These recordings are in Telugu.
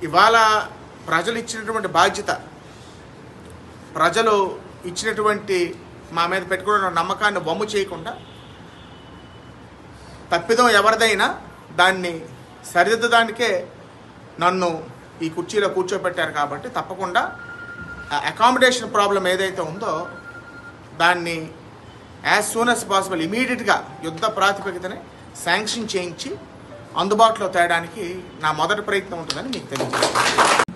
ఇవాళ ప్రజలు ఇచ్చినటువంటి బాధ్యత, ప్రజలు ఇచ్చినటువంటి మా మీద పెట్టుకున్న నమ్మకాన్ని వమ్ము చేయకుండా తప్పిదం ఎవరిదైనా దాన్ని సరిదిద్దడానికే నన్ను ఈ కుర్చీలో కూర్చోబెట్టారు. కాబట్టి తప్పకుండా అకామిడేషన్ ప్రాబ్లం ఏదైతే ఉందో దాన్ని యాజ్ సూన్ యాజ్ పాసిబుల్ ఇమీడియట్గా యుద్ధ ప్రాతిపదికనే శాంక్షన్ చేయించి అందుబాటులో తేయడానికి నా మొదటి ప్రయత్నం ఉంటుందని మీకు తెలియజేస్తాను.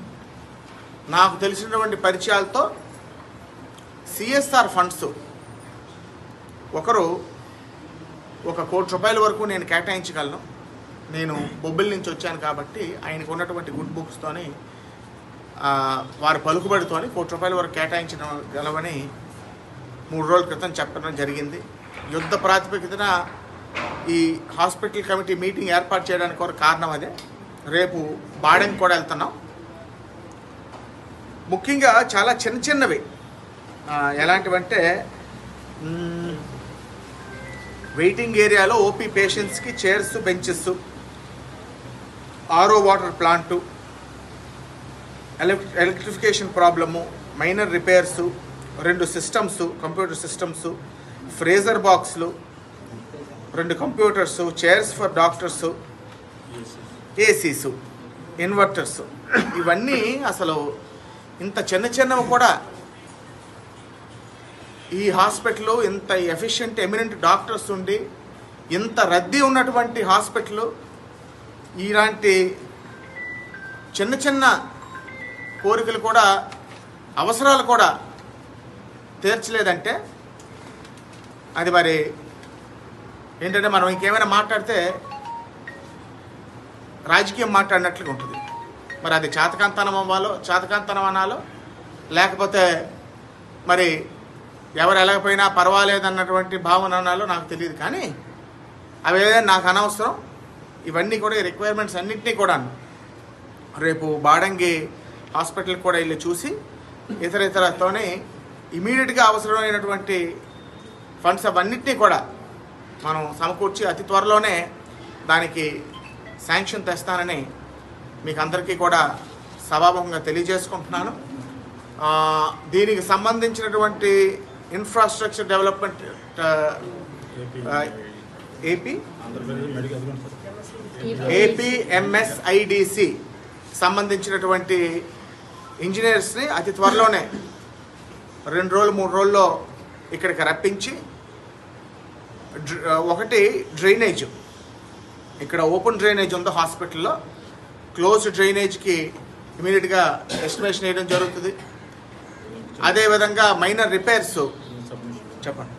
నాకు తెలిసినటువంటి పరిచయాలతో సిఎస్ఆర్ ఫండ్స్ ఒకరు 1 కోటి రూపాయల వరకు నేను కేటాయించగలను. నేను బొబ్బిలి నుంచి వచ్చాను కాబట్టి ఆయనకు ఉన్నటువంటి గుడ్ బుక్స్తోని వారి పలుకుబడితోని 1 కోటి రూపాయల వరకు కేటాయించగలవని 3 రోజుల క్రితం చెప్పడం జరిగింది. యుద్ధ ప్రాతిపదికన ఈ హాస్పిటల్ కమిటీ మీటింగ్ ఏర్పాటు చేయడానికి ఒక కారణం అదే. రేపు బాడెం కూడా వెళ్తున్నాం. ముఖ్యంగా చాలా చిన్నవి ఎలాంటివంటే వెయిటింగ్ ఏరియాలో ఓపీ పేషెంట్స్కి chairs, benches, RO water plant, electrification problem, minor repairs, 2 systems, computer systems, freezer బాక్స్లు, 2 computers, chairs for doctors, ACs, inverters, ఇవన్నీ అసలు ఇంత చిన్నవి కూడా ఈ హాస్పిటల్ ఇంత ఎఫిషియెంట్ ఎమినెంట్ డాక్టర్స్ ఉండి ఇంత రద్దీ ఉన్నటువంటి హాస్పిటల్ ఇలాంటి చిన్న కోరికలు కూడా అవసరాలు కూడా తీర్చలేదంటే అది మరి ఏంటంటే మనం ఇంకేమైనా మాట్లాడితే రాజకీయం మాట్లాడినట్లుగా ఉంటుంది. మరి అది చాతకాంతనం అనాలో లేకపోతే మరి ఎవరు వెళ్ళకపోయినా పర్వాలేదన్నటువంటి భావన అనాలో నాకు తెలియదు. కానీ అవి నాకు అనవసరం. ఇవన్నీ కూడా ఈ రిక్వైర్మెంట్స్ అన్నింటినీ కూడా రేపు బాడంగి హాస్పిటల్కి కూడా వెళ్ళి చూసి ఇతరతోనే ఇమీడియట్గా అవసరమైనటువంటి ఫండ్స్ అవన్నింటినీ కూడా మనం సమకూర్చి అతి త్వరలోనే దానికి శాంక్షన్ తెస్తానని మీకు అందరికీ కూడా సభాముఖంగా తెలియజేసుకుంటున్నాను. దీనికి సంబంధించినటువంటి ఇన్ఫ్రాస్ట్రక్చర్ డెవలప్మెంట్ ఏపీఎంఎస్ఐడిసి సంబంధించినటువంటి ఇంజనీర్స్ని అతి త్వరలోనే 2 రోజులు 3 రోజుల్లో ఇక్కడికి రప్పించి ఒకటి డ్రైనేజ్, ఇక్కడ ఓపెన్ డ్రైనేజ్ ఉందో హాస్పిటల్లో క్లోజ్డ్ డ్రైనేజ్కి ఇమీడియట్గా ఎస్టిమేషన్ వేయడం జరుగుతుంది. అదేవిధంగా మైనర్ రిపేర్స్ చెప్పండి.